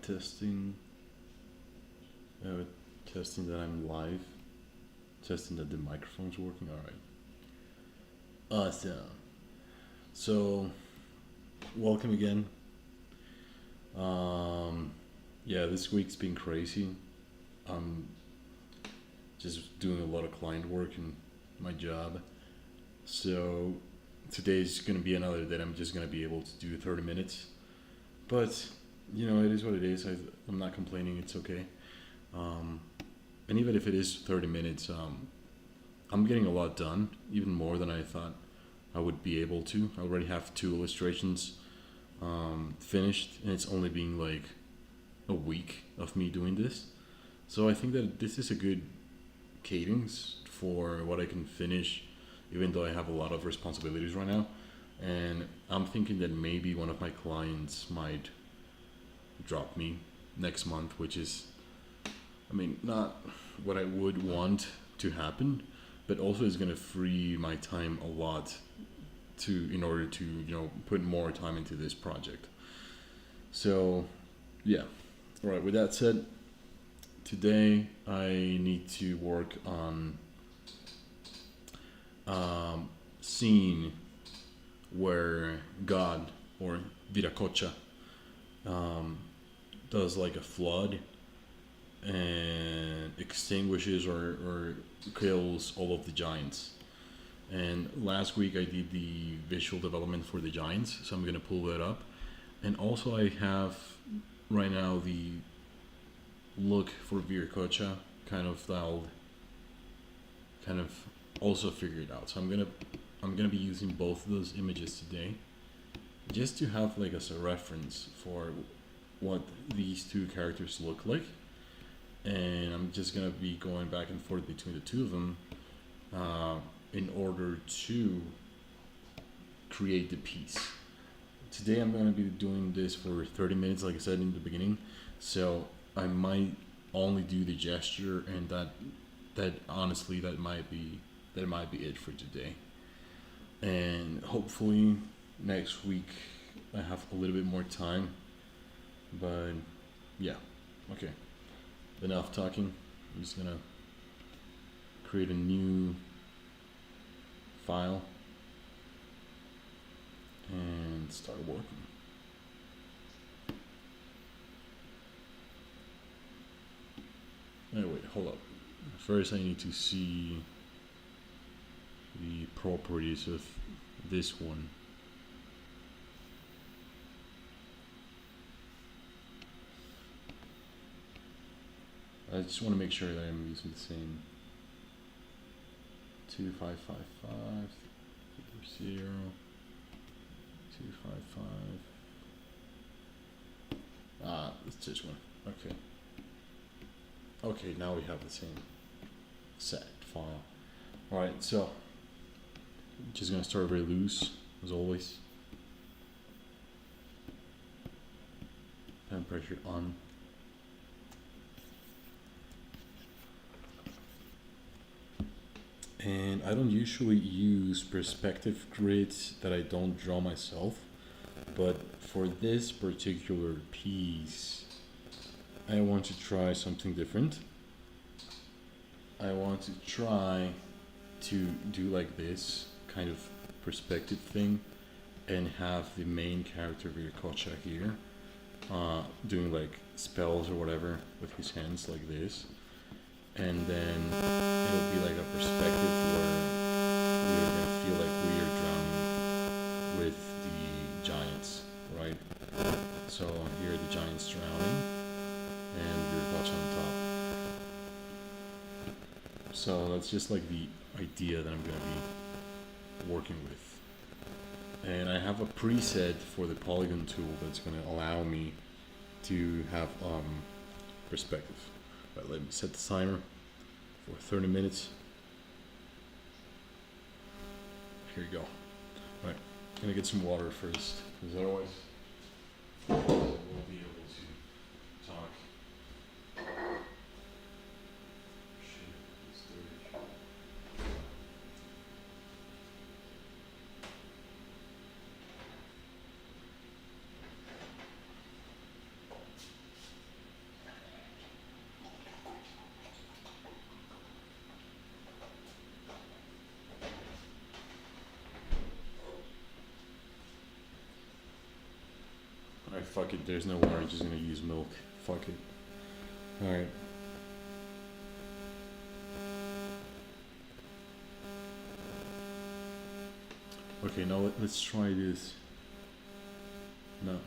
testing. Uh, Testing that I'm live. Testing that the microphone's working. All right. Awesome. So, welcome again. Um, yeah, this week's been crazy. I'm just doing a lot of client work in my job. So, today's gonna be another that I'm just gonna be able to do 30 minutes. But, it is what it is. I'm not complaining. It's okay. Um, and even if it is 30 minutes, I'm getting a lot done, even more than I thought I would be able to. I already have two illustrations finished, and it's only been like a week of me doing this. So I think that this is a good cadence for what I can finish, even though I have a lot of responsibilities right now. And I'm thinking that maybe one of my clients might drop me next month, which is, not what I would want to happen, but also is going to free my time a lot in order to put more time into this project. So yeah, all right, with that said, today I need to work on scene where God, or Viracocha, um, does like a flood and extinguishes or kills all of the giants. And last week I did the visual development for the giants, so I'm gonna pull that up. And also I have right now the look for Viracocha kind of also figured out. So I'm gonna be using both of those images today, just to have like as a reference for what these two characters look like. And I'm just gonna be going back and forth between the two of them in order to create the piece. Today I'm gonna be doing this for 30 minutes, like I said in the beginning. So I might only do the gesture, and that honestly that might be it for today. And hopefully next week I have a little bit more time. But yeah, okay. Enough talking. I'm just gonna create a new file and start working. Anyway, hold up. First I need to see the properties of this one. I just want to make sure that I'm using the same 2555 0 255. It's this one. Okay, now we have the same set file. Alright, so just gonna start very loose as always. Pen pressure on. And I don't usually use perspective grids that I don't draw myself, but for this particular piece, I want to try something different. I want to try to do like this kind of perspective thing and have the main character Viracocha here doing like spells or whatever with his hands like this. And then it'll be like a perspective where we're gonna feel like we are drowning with the giants, right? So here are the giants drowning, and we're watching on top. So that's just like the idea that I'm gonna be working with. And I have a preset for the polygon tool that's gonna allow me to have perspective. Right, let me set the timer for 30 minutes. Here you go. All right, gonna get some water first, because otherwise I won't be able to talk. Shit, it's dirty. fuck it. There's no water. I'm just gonna use milk. Fuck it. Alright. Okay, now let's try this. No.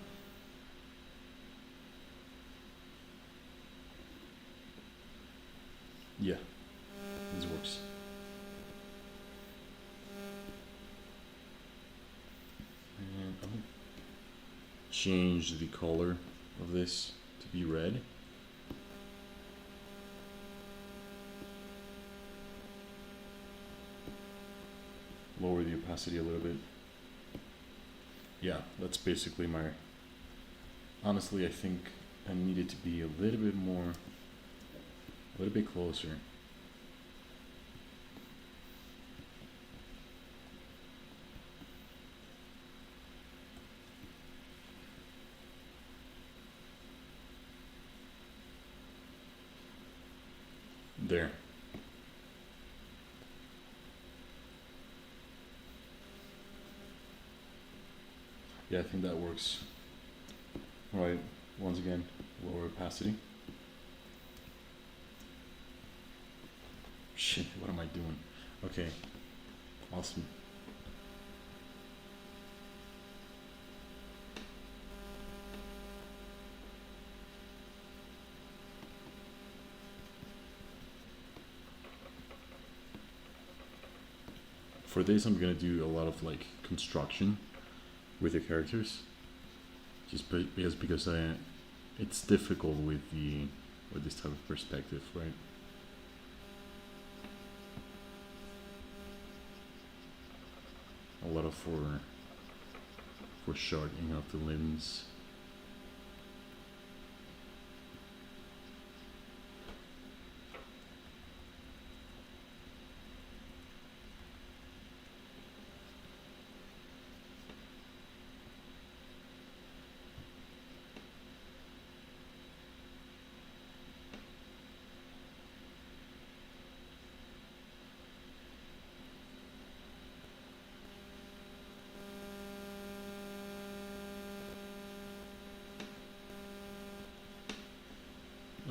Yeah, this works. And I'm gonna change the color of this to be red. Lower the opacity a little bit. Yeah, that's basically my... Honestly, I think I need it to be a little bit more... A little bit closer. There. Yeah, I think that works. Alright, once again, lower opacity. Shit, what am I doing? Okay, awesome. For this, I'm gonna do a lot of like construction with the characters, just because it's difficult with this type of perspective, right? A lot of for shortening of the limbs.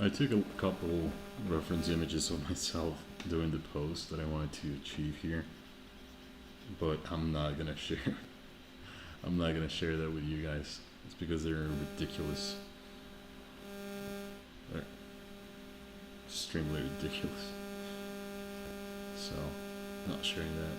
I took a couple reference images of myself doing the pose that I wanted to achieve here, but I'm not gonna share. I'm not gonna share that with you guys. It's because they're ridiculous. They're extremely ridiculous. So, not sharing that.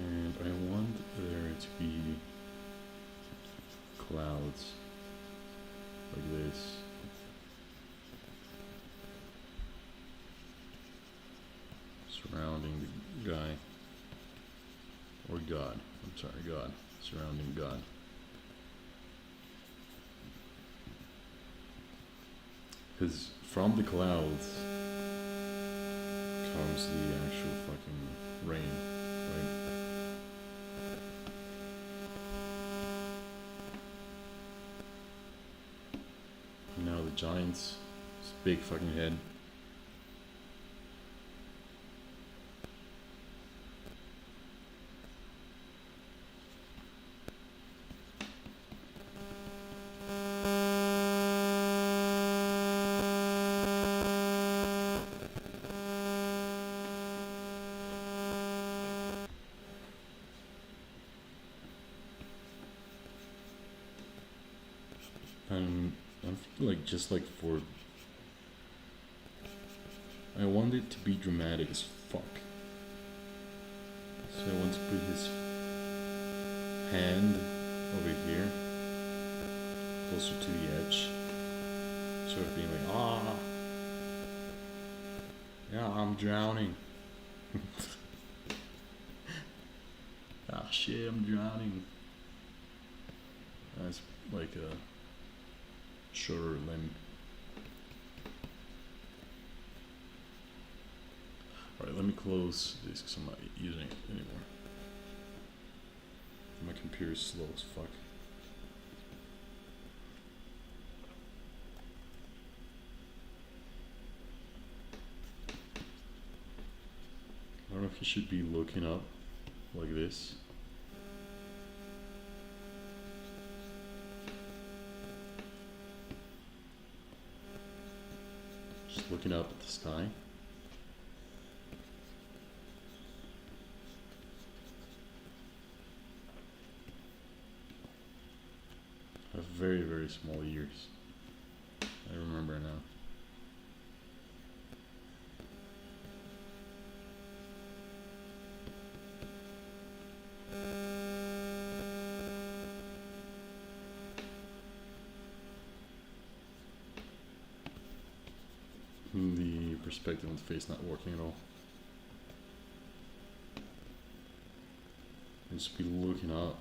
And I want there to be clouds like this. Surrounding the guy. Or God. I'm sorry, God. Surrounding God. Because from the clouds comes the actual fucking rain, right? Now the giant's big fucking head. And I feel like just like for... I want it to be dramatic as fuck. So I want to put his hand over here, closer to the edge. Sort of being like, ah, yeah, I'm drowning. Ah, shit, I'm drowning. That's like a shorter limb. close this because I'm not using it anymore. My computer is slow as fuck. I don't know if you should be looking up like this. Just looking up at the sky. I have very, very small ears. I remember now. The perspective on the face not working at all. Just be looking up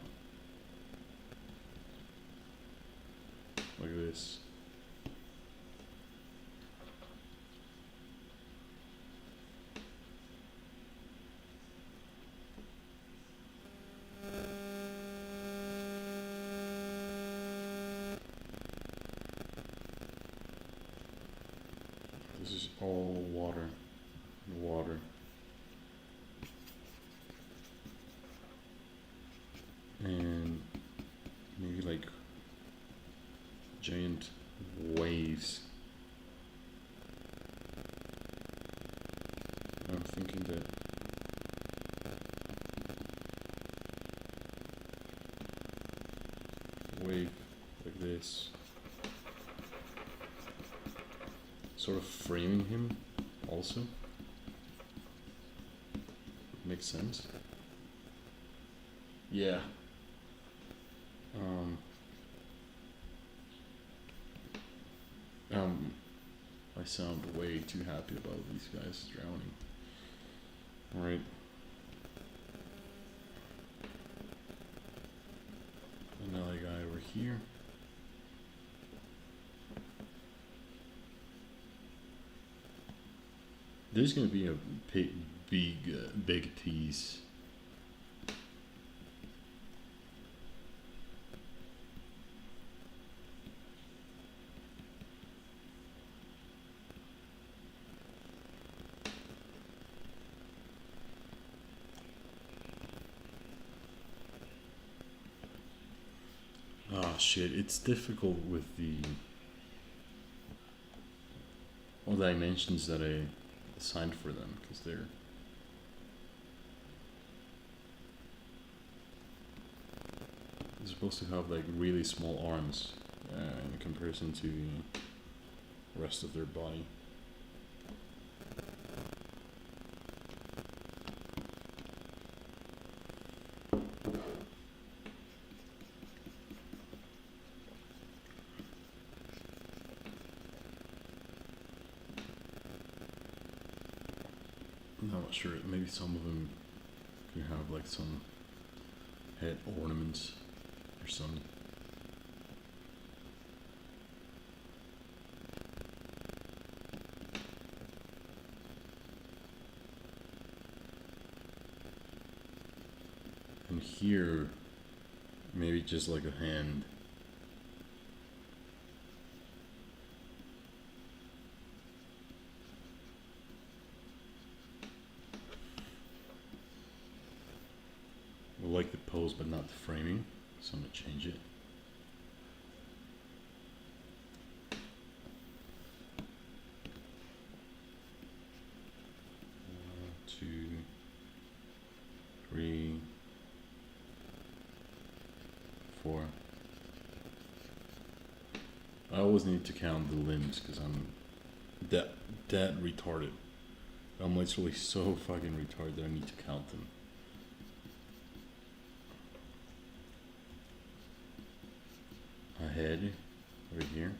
like this. This is all water. Water. And maybe like giant waves. I'm thinking that wave like this, sort of framing him also. Makes sense. Yeah. I sound way too happy about these guys drowning. Alright. Another guy over here. There's gonna be a big tease. Oh shit, it's difficult with the all dimensions that I assigned for them because they're supposed to have like really small arms in comparison to the rest of their body. I'm not sure, maybe some of them could have like some head ornaments or something. And here, maybe just like a hand. I like the pose but not the framing, so I'm gonna change it. One, two, three, four. I always need to count the limbs because I'm that retarded. I'm literally so fucking retarded that I need to count them. A head right here.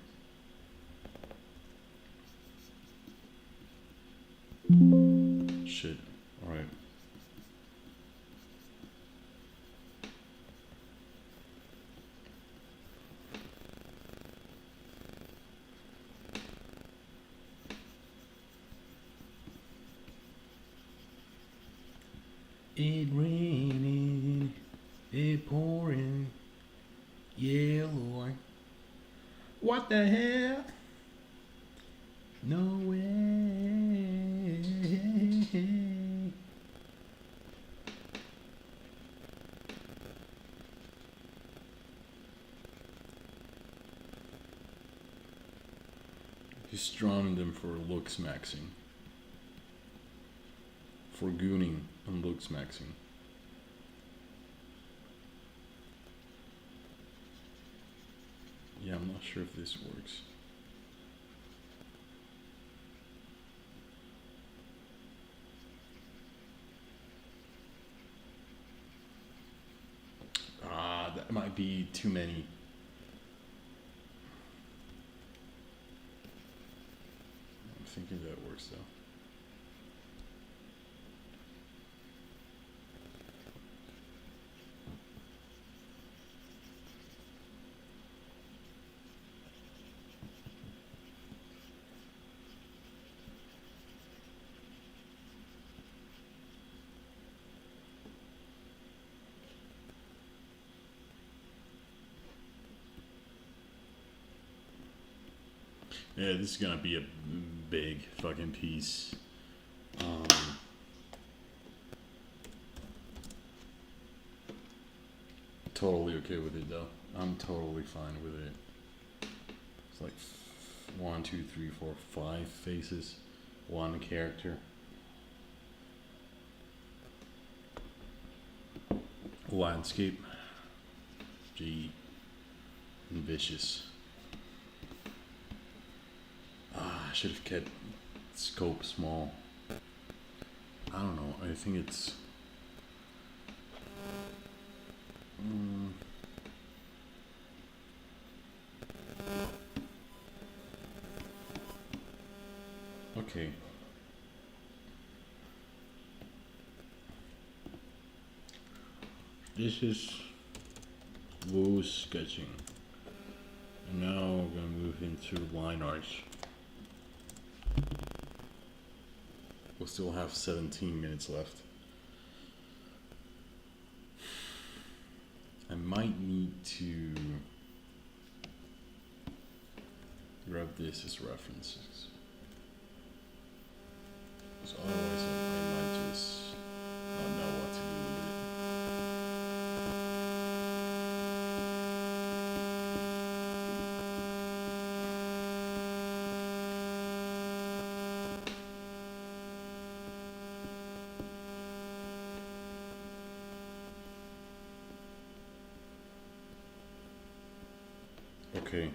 Shit. Alright. It raining, it pouring, yeah, Lord. What the hell? No way. He's drawing them for looks maxing. For gooning and looks maxing. Yeah, I'm not sure if this works. That might be too many. I'm thinking that works though. Yeah, this is gonna be a big fucking piece. Um, totally okay with it though. I'm totally fine with it. It's like 5 faces, one character. Landscape. G. And vicious. I should have kept scope small. I don't know. I think it's. Okay. This is loose sketching. And now we're gonna move into line art. We'll still have 17 minutes left. I might need to grab this as references. So otherwise I might just not know what to do with it. Okay.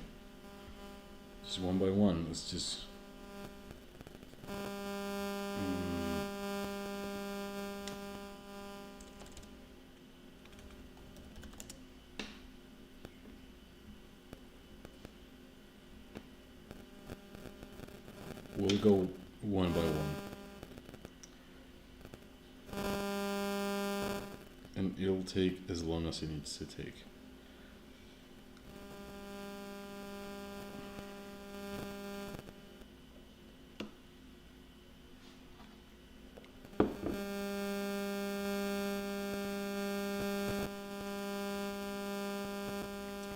Just one by one. Let's just. We'll go one by one. And it'll take as long as it needs to take.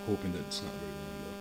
Hoping that it's not very long though.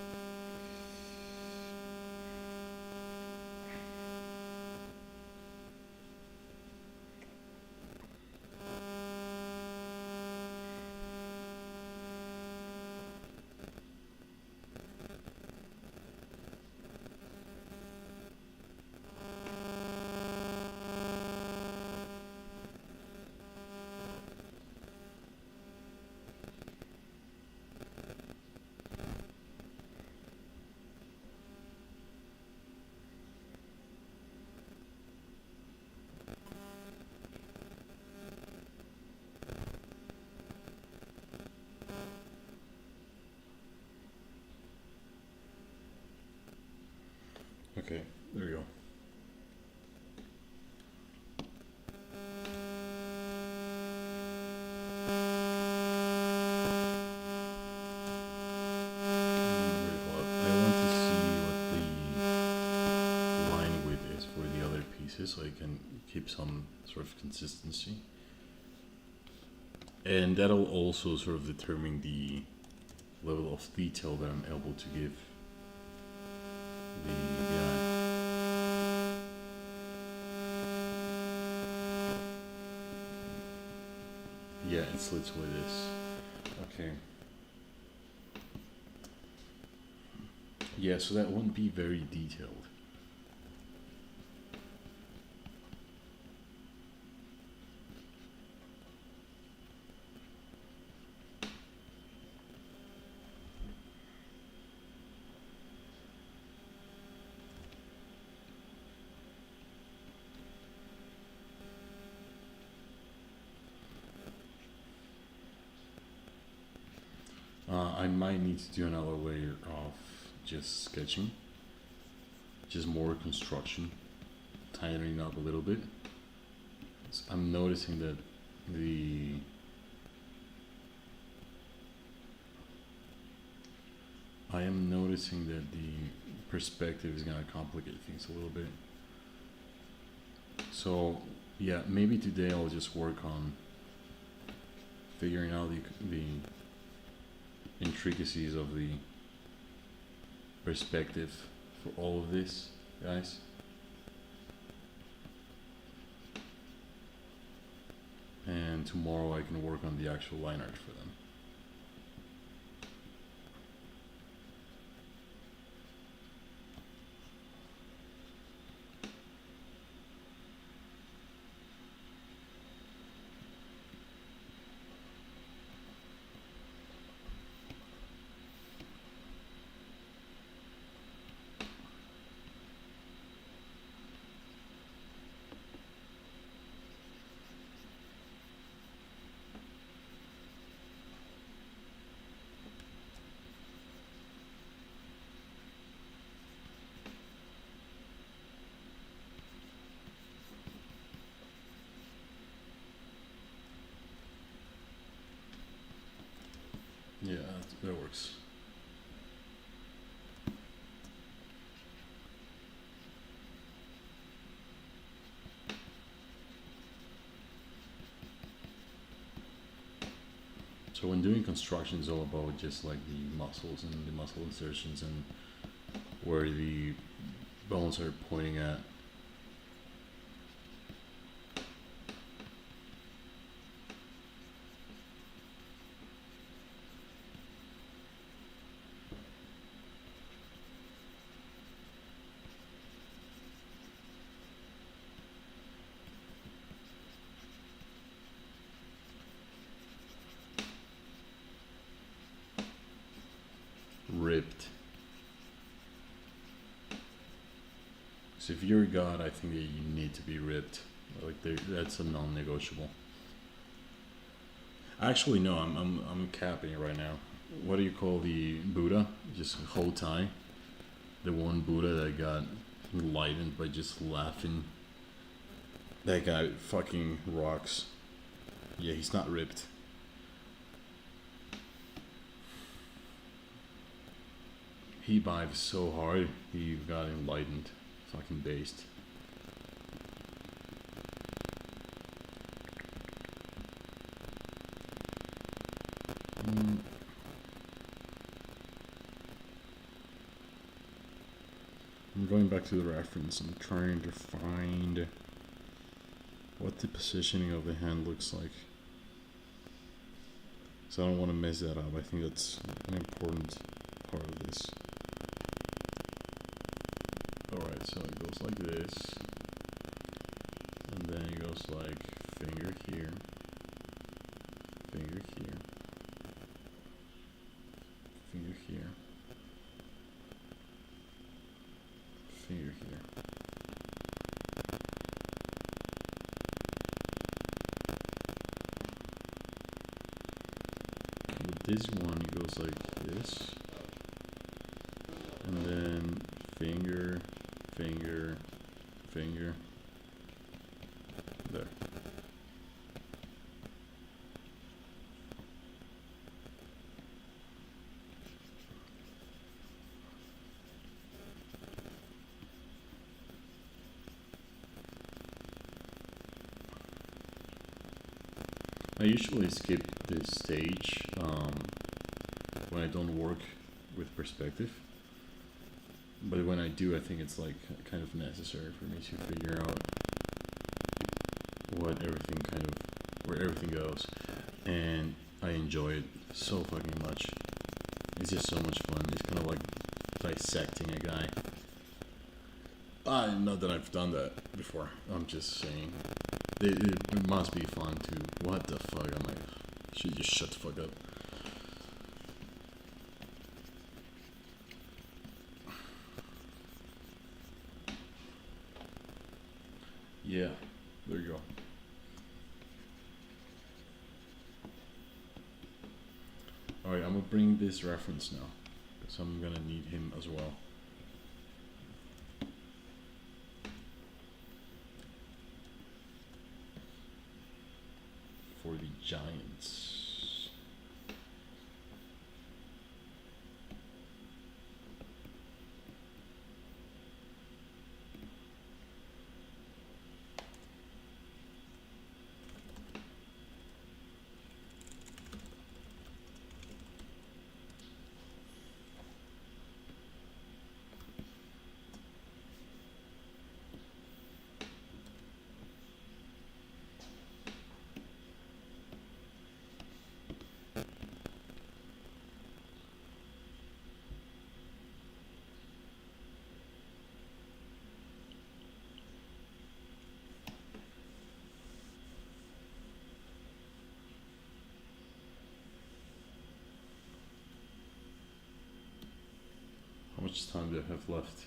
Okay, there we go. So I can keep some sort of consistency. And that'll also sort of determine the level of detail that I'm able to give the eye. Yeah, it slits with this. Okay. Yeah, so that won't be very detailed. I might need to do another layer of just sketching, just more construction, tightening up a little bit. So I'm noticing that the I am noticing that the perspective is gonna complicate things a little bit. So yeah, maybe today I'll just work on figuring out the intricacies of the perspective for all of this, guys. And tomorrow I can work on the actual line art for them. Yeah, that works. So when doing construction, it's all about just like the muscles and the muscle insertions and where the bones are pointing at. Ripped. So if you're a god, I think that you need to be ripped. Like that's a non-negotiable. Actually, no, I'm capping it right now. What do you call the Buddha? Just Hotai, the one Buddha that got enlightened by just laughing. That guy fucking rocks. Yeah, he's not ripped. He vibes so hard, he got enlightened. Fucking based. I'm going back to the reference. I'm trying to find what the positioning of the hand looks like. So I don't want to mess that up. I think that's an important part of this. Alright, so it goes like this. And then it goes like finger here. Finger here. Finger here. Finger here. With this one, it goes like this. And then finger, finger, finger. There. I usually skip this stage when I don't work with perspective. But when I do, I think it's like kind of necessary for me to figure out what everything kind of where everything goes, and I enjoy it so fucking much. It's just so much fun. It's kind of like dissecting a guy. Not that I've done that before. I'm just saying. It must be fun too. What the fuck am I? Should just shut the fuck up. Yeah, there you go. Alright, I'm gonna bring this reference now. Because I'm gonna need him as well. For the Giants. How much time do I have left?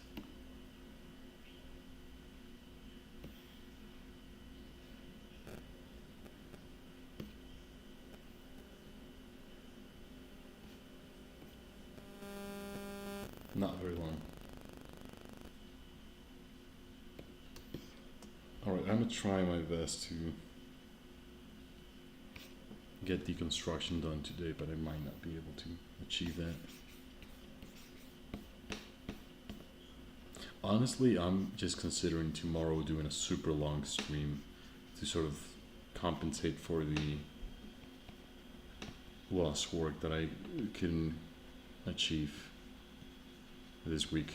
Not very long. Alright, I'm gonna try my best to get deconstruction done today, but I might not be able to achieve that. Honestly, I'm just considering tomorrow doing a super long stream to sort of compensate for the lost work that I can achieve this week.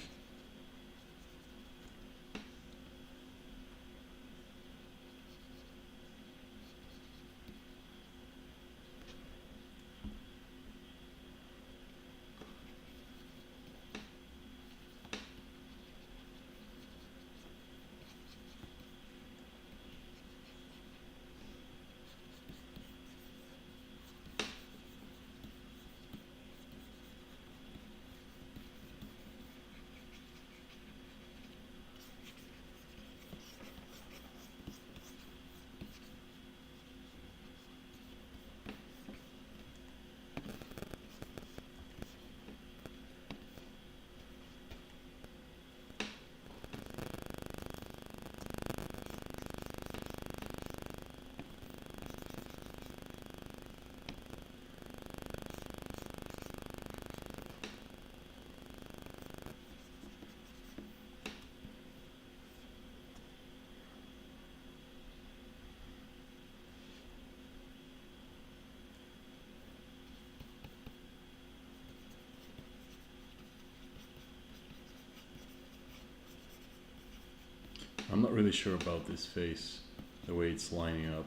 I'm not really sure about this face, the way it's lining up.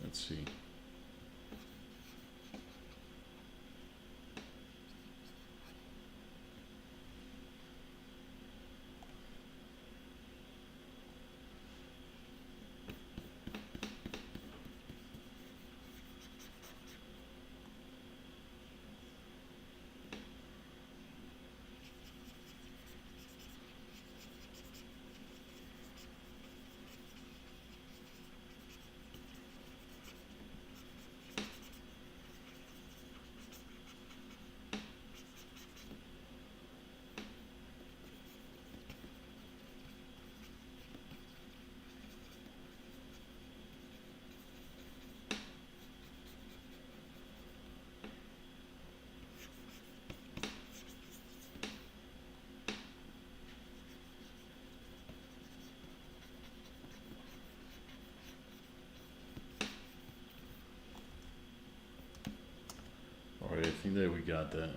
Let's see. think that we got that.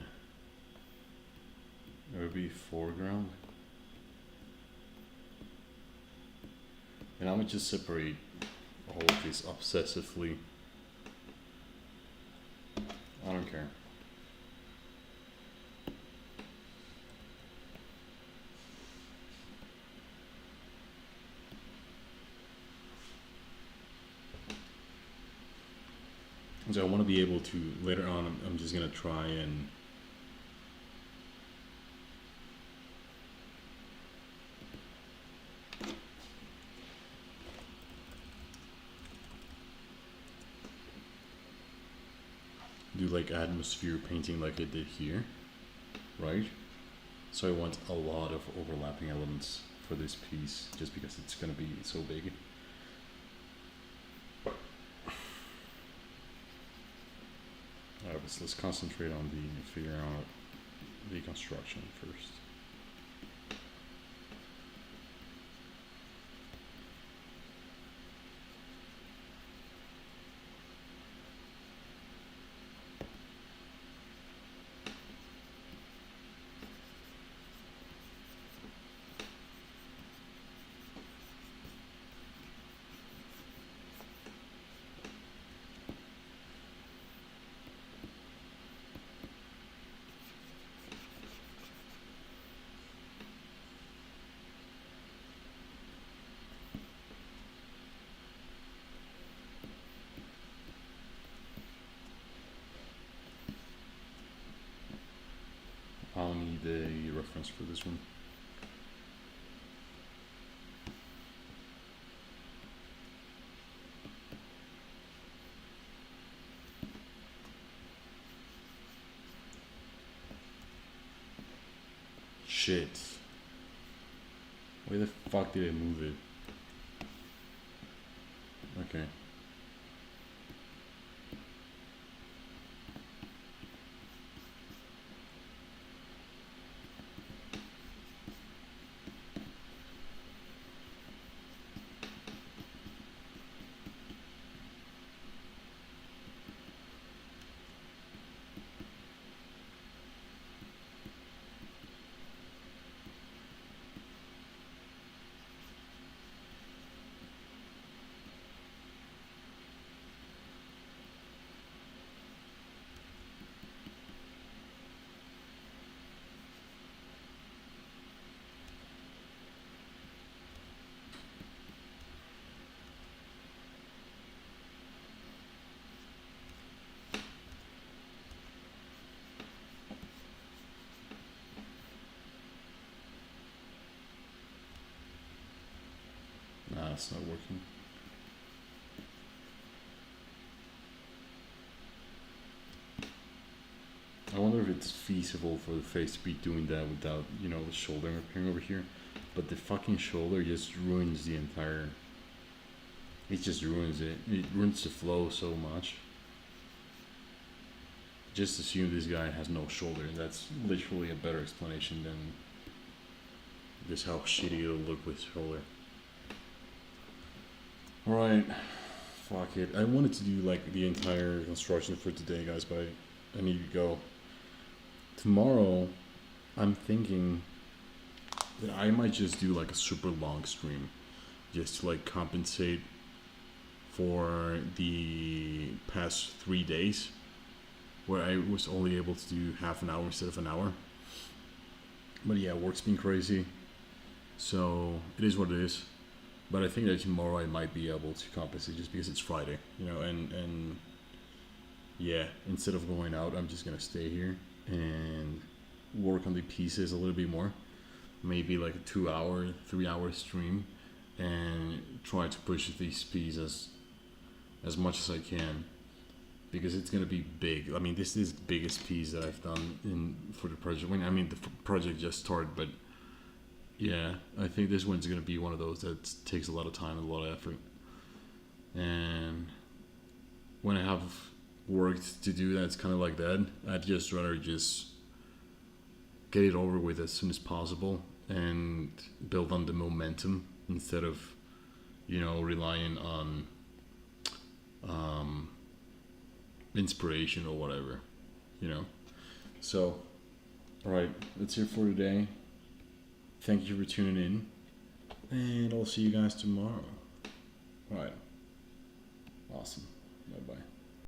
It would be foreground. And I'm gonna just separate all of these obsessively. I don't care. So I want to be able to, later on, I'm just gonna try and do like atmosphere painting like I did here, right? So I want a lot of overlapping elements for this piece, just because it's gonna be so big. Alright, let's concentrate on the figuring out the construction first. I'll need a reference for this one. Shit. Where the fuck did I move it? Okay. Nah, it's not working. I wonder if it's feasible for the face to be doing that without, you know, the shoulder appearing over here. But the fucking shoulder just ruins the entire... It just ruins it. It ruins the flow so much. Just assume this guy has no shoulder. That's literally a better explanation than just how shitty it'll look with shoulder. Alright. Fuck it. I wanted to do like the entire construction for today, guys, but I need to go. Tomorrow, I'm thinking that I might just do like a super long stream just to like compensate for the past 3 days where I was only able to do half an hour instead of an hour. But yeah, work's been crazy, so it is what it is. But I think that tomorrow I might be able to compensate just because it's Friday, you know, and yeah, instead of going out, I'm just gonna stay here and work on the pieces a little bit more. Maybe like a 2 hour, 3 hour stream, and try to push these pieces as much as I can, because it's gonna be big. I mean, this is the biggest piece that I've done for the project. I mean, the project just started, but yeah, I think this one's gonna be one of those that takes a lot of time and a lot of effort. And when I have work to do that's kind of like that, I'd just rather just get it over with as soon as possible and build on the momentum instead of, you know, relying on inspiration or whatever, you know. So, alright, that's it for today. Thank you for tuning in. And I'll see you guys tomorrow. Alright. Awesome. Bye bye.